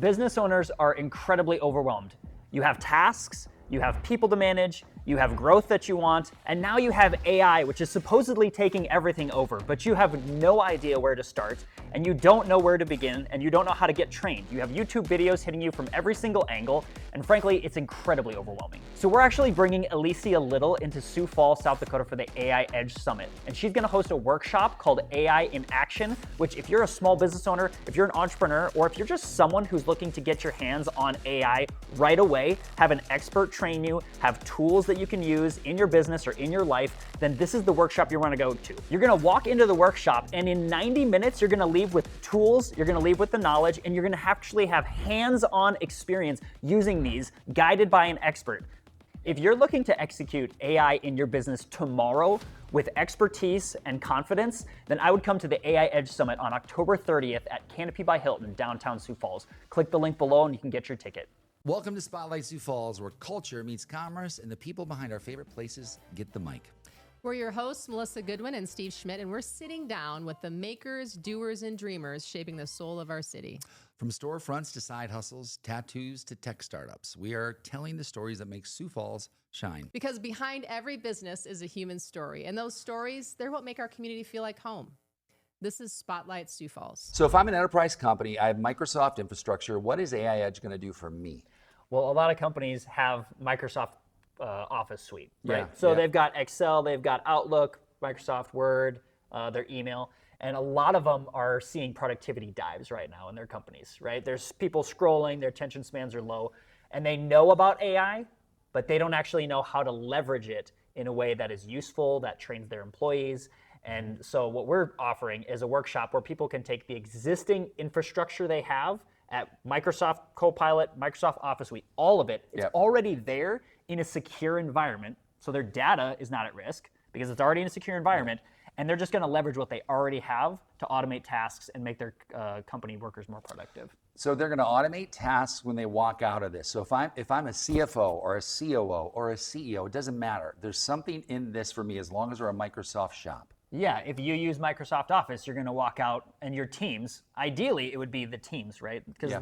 Business owners are incredibly overwhelmed. You have tasks, you have people to manage, you have growth that you want, and now you have AI, which is supposedly taking everything over, but you have no idea where to start, and you don't know where to begin, and you don't know how to get trained. You have YouTube videos hitting you from every single angle, and frankly, it's incredibly overwhelming. So we're actually bringing Alicia Little into Sioux Falls, South Dakota for the AI Edge Summit, and she's gonna host a workshop called AI in Action, which if you're a small business owner, if you're an entrepreneur, or if you're just someone who's looking to get your hands on AI right away, have an expert train you, have tools that you can use in your business or in your life, then this is the workshop you want to go to. You're going to walk into the workshop, and in 90 minutes, you're going to leave with tools, you're going to leave with the knowledge, and you're going to actually have hands-on experience using these, guided by an expert. If you're looking to execute AI in your business tomorrow with expertise and confidence, then I would come to the AI Edge Summit on October 30th at Canopy by Hilton, downtown Sioux Falls. Click the link below and you can get your ticket. Welcome to Spotlight Sioux Falls, where culture meets commerce and the people behind our favorite places get the mic. We're your hosts, Melissa Goodwin and Steve Schmidt, and we're sitting down with the makers, doers, and dreamers shaping the soul of our city. From storefronts to side hustles, tattoos to tech startups, we are telling the stories that make Sioux Falls shine. Because behind every business is a human story, and those stories, they're what make our community feel like home. This is Spotlight Sioux Falls. So if I'm an enterprise company, I have Microsoft infrastructure, what is AI Edge going to do for me? Well, a lot of companies have Microsoft Office suite, right? Yeah, So yeah. they've got Excel, they've got Outlook, Microsoft Word, their email, and a lot of them are seeing productivity dives right now in their companies, right? There's people scrolling, their attention spans are low, and they know about AI, but they don't actually know how to leverage it in a way that is useful, that trains their employees. And so what we're offering is a workshop where people can take the existing infrastructure they have at Microsoft Copilot, Microsoft Office Suite, all of it. It's already there in a secure environment, so their data is not at risk because it's already in a secure environment, and they're just going to leverage what they already have to automate tasks and make their company workers more productive. So they're going to automate tasks when they walk out of this. So if I'm a CFO or a COO or a CEO, it doesn't matter. There's something in this for me as long as we're a Microsoft shop. Yeah, if you use Microsoft Office, you're going to walk out and your teams, ideally it would be the teams, right? Because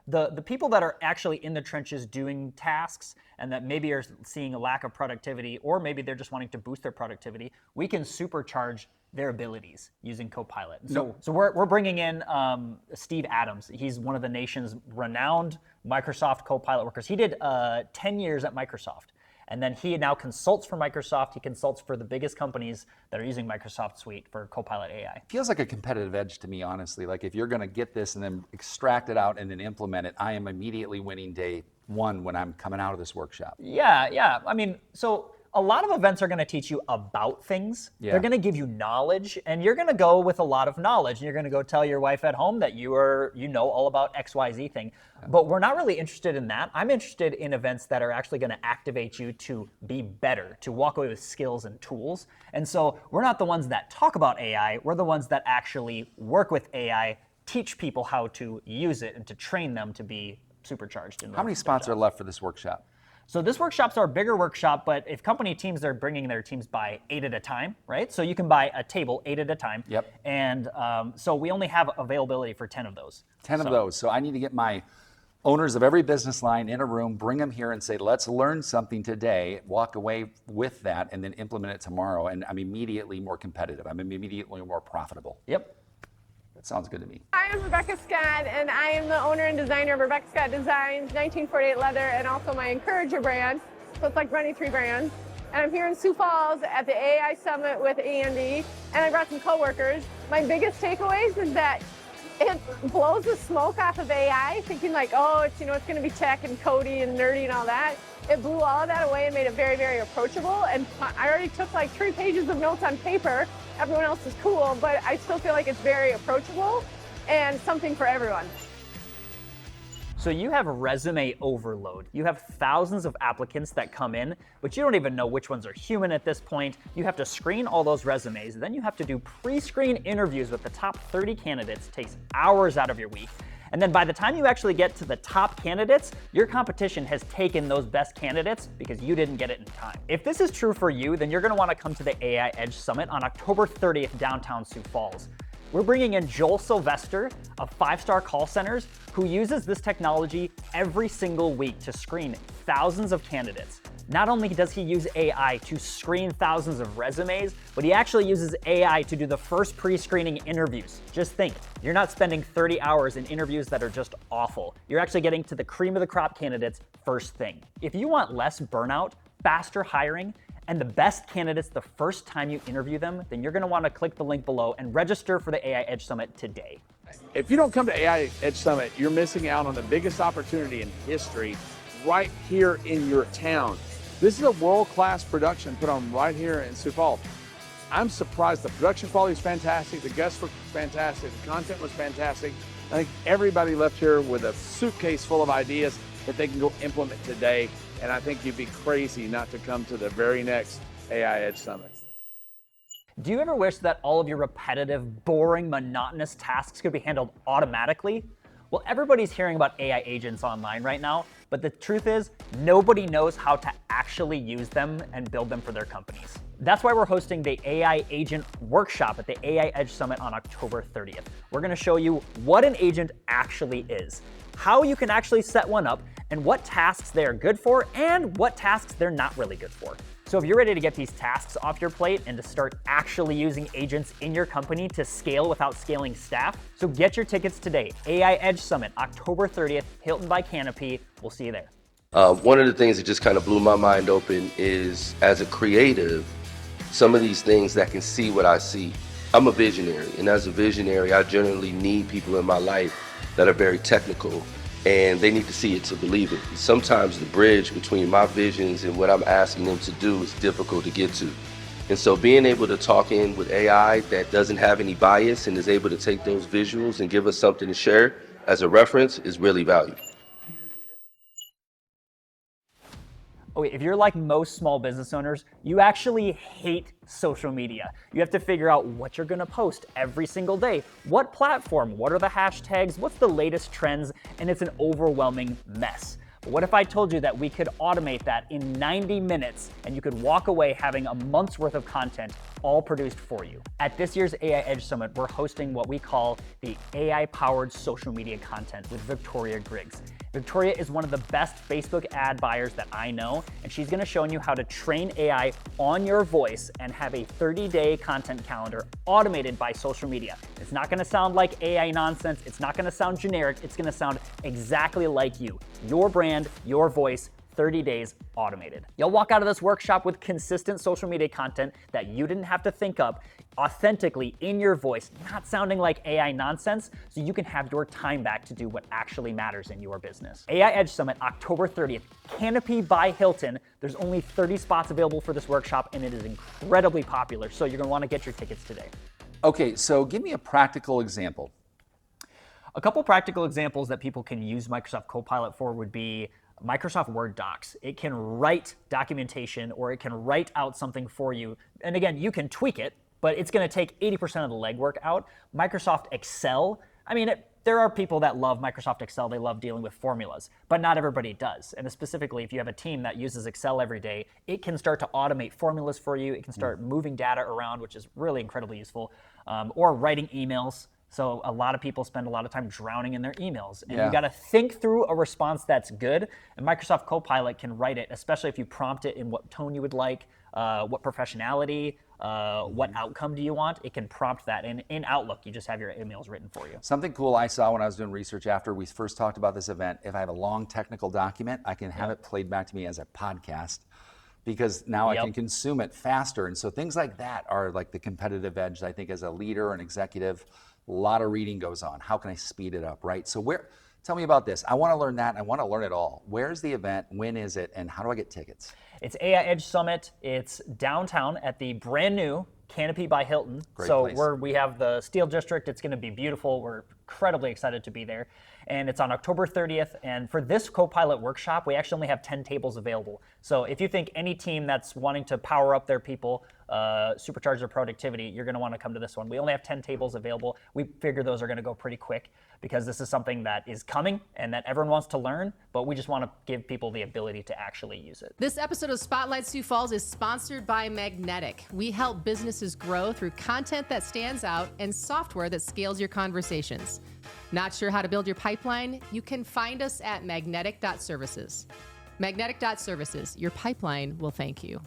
the people that are actually in the trenches doing tasks and that maybe are seeing a lack of productivity, or maybe they're just wanting to boost their productivity, we can supercharge their abilities using Copilot. So we're bringing in Steve Adams. He's one of the nation's renowned Microsoft Copilot workers. He did 10 years at Microsoft. And then he now consults for Microsoft. He consults for the biggest companies that are using Microsoft Suite for Copilot AI. Feels like a competitive edge to me, honestly. Like if you're going to get this and then extract it out and then implement it, I am immediately winning day one when I'm coming out of this workshop. Yeah. I mean, so a lot of events are going to teach you about things. Yeah. They're going to give you knowledge, and you're going to go with a lot of knowledge. And you're going to go tell your wife at home that you know all about XYZ thing. Yeah. But we're not really interested in that. I'm interested in events that are actually going to activate you to be better, to walk away with skills and tools. And so we're not the ones that talk about AI. We're the ones that actually work with AI, teach people how to use it, and to train them to be supercharged. How many spots are left for this workshop? So this workshop's our bigger workshop, but if company teams are bringing their teams by 8 at a time, right? So you can buy a table 8 at a time. Yep. And so we only have availability for 10 of those. 10 of those. So I need to get my owners of every business line in a room, bring them here and say, let's learn something today, walk away with that, and then implement it tomorrow. And I'm immediately more competitive. I'm immediately more profitable. Yep. That sounds good to me. Hi, I'm Rebecca Scott, and I am the owner and designer of Rebecca Scott Designs, 1948 Leather, and also my Encourager brand. So it's like running 3 brands. And I'm here in Sioux Falls at the AI Summit with Andy, and I brought some coworkers. My biggest takeaways is that it blows the smoke off of AI, thinking like, oh, it's going to be tech and codey and nerdy and all that. It blew all of that away and made it very, very approachable. And I already took like 3 pages of notes on paper. Everyone else is cool, but I still feel like it's very approachable and something for everyone. So you have resume overload. You have thousands of applicants that come in, but you don't even know which ones are human at this point. You have to screen all those resumes. Then you have to do pre-screen interviews with the top 30 candidates. It takes hours out of your week. And then by the time you actually get to the top candidates, your competition has taken those best candidates because you didn't get it in time. If this is true for you, then you're gonna wanna come to the AI Edge Summit on October 30th, downtown Sioux Falls. We're bringing in Joel Sylvester of 5-Star Call Centers, who uses this technology every single week to screen thousands of candidates. Not only does he use AI to screen thousands of resumes, but he actually uses AI to do the first pre-screening interviews. Just think, you're not spending 30 hours in interviews that are just awful. You're actually getting to the cream of the crop candidates first thing. If you want less burnout, faster hiring, and the best candidates the first time you interview them, then you're gonna wanna click the link below and register for the AI Edge Summit today. If you don't come to AI Edge Summit, you're missing out on the biggest opportunity in history right here in your town. This is a world-class production put on right here in Sioux Falls. I'm surprised. The production quality is fantastic, the guests were fantastic, the content was fantastic. I think everybody left here with a suitcase full of ideas that they can go implement today, and I think you'd be crazy not to come to the very next AI Edge Summit. Do you ever wish that all of your repetitive, boring, monotonous tasks could be handled automatically? Well, everybody's hearing about AI agents online right now, but the truth is, nobody knows how to actually use them and build them for their companies. That's why we're hosting the AI Agent Workshop at the AI Edge Summit on October 30th. We're gonna show you what an agent actually is, how you can actually set one up, and what tasks they're good for and what tasks they're not really good for. So if you're ready to get these tasks off your plate and to start actually using agents in your company to scale without scaling staff, so get your tickets today. AI Edge Summit, October 30th, Hilton by Canopy. We'll see you there. One of the things that just kind of blew my mind open is, as a creative, some of these things that can see what I see. I'm a visionary, and as a visionary, I generally need people in my life that are very technical, and they need to see it to believe it. Sometimes the bridge between my visions and what I'm asking them to do is difficult to get to. And so being able to talk in with AI that doesn't have any bias and is able to take those visuals and give us something to share as a reference is really valuable. Okay, if you're like most small business owners, you actually hate social media. You have to figure out what you're gonna post every single day. What platform? What are the hashtags? What's the latest trends? And it's an overwhelming mess. But what if I told you that we could automate that in 90 minutes and you could walk away having a month's worth of content all produced for you? At this year's AI Edge Summit, we're hosting what we call the AI-powered social media content with Victoria Griggs. Victoria is one of the best Facebook ad buyers that I know, and she's gonna show you how to train AI on your voice and have a 30-day content calendar automated by social media. It's not gonna sound like AI nonsense, it's not gonna sound generic, it's gonna sound exactly like you. Your brand, your voice, 30 days automated. You'll walk out of this workshop with consistent social media content that you didn't have to think up, authentically in your voice, not sounding like AI nonsense, so you can have your time back to do what actually matters in your business. AI Edge Summit, October 30th, Canopy by Hilton. There's only 30 spots available for this workshop, and it is incredibly popular, so you're gonna wanna get your tickets today. Okay, so give me a practical example. A couple practical examples that people can use Microsoft Copilot for would be Microsoft Word docs. It can write documentation or it can write out something for you. And again, you can tweak it, but it's gonna take 80% of the legwork out. Microsoft Excel, I mean, there are people that love Microsoft Excel, they love dealing with formulas, but not everybody does. And specifically, if you have a team that uses Excel every day, it can start to automate formulas for you, it can start moving data around, which is really incredibly useful, or writing emails. So a lot of people spend a lot of time drowning in their emails, and you gotta think through a response that's good, and Microsoft Copilot can write it, especially if you prompt it in what tone you would like, what professionality, what outcome do you want. It can prompt that, and in Outlook, you just have your emails written for you. Something cool I saw when I was doing research after we first talked about this event, if I have a long technical document, I can have it played back to me as a podcast, because now I can consume it faster. And so things like that are like the competitive edge, I think, as a leader or an executive. A lot of reading goes on. How can I speed it up, right? So tell me about this. I want to learn that, and I want to learn it all. Where's the event? When is it? And how do I get tickets? It's AI Edge Summit. It's downtown at the brand new Canopy by Hilton. Great so place. we have the Steel District. It's going to be beautiful. We're incredibly excited to be there. and it's on October 30th. And for this Copilot workshop, we actually only have 10 tables available. So if you think any team that's wanting to power up their people, supercharge their productivity, you're going to want to come to this one. We only have 10 tables available. We figure those are going to go pretty quick because this is something that is coming and that everyone wants to learn, but we just want to give people the ability to actually use it. This episode of Spotlight Sioux Falls is sponsored by Magnetic. We help businesses grow through content that stands out and software that scales your conversations. Not sure how to build your pipeline? You can find us at magnetic.services. Magnetic.services, your pipeline will thank you.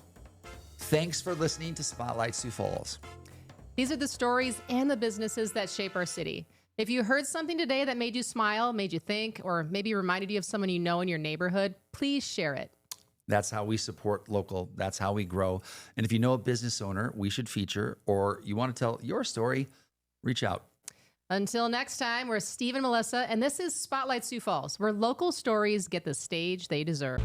Thanks for listening to Spotlight Sioux Falls. These are the stories and the businesses that shape our city. If you heard something today that made you smile, made you think, or maybe reminded you of someone you know in your neighborhood, please share it. That's how we support local. That's how we grow. And if you know a business owner we should feature, or you want to tell your story, reach out. Until next time, we're Steve and Melissa, and this is Spotlight Sioux Falls, where local stories get the stage they deserve.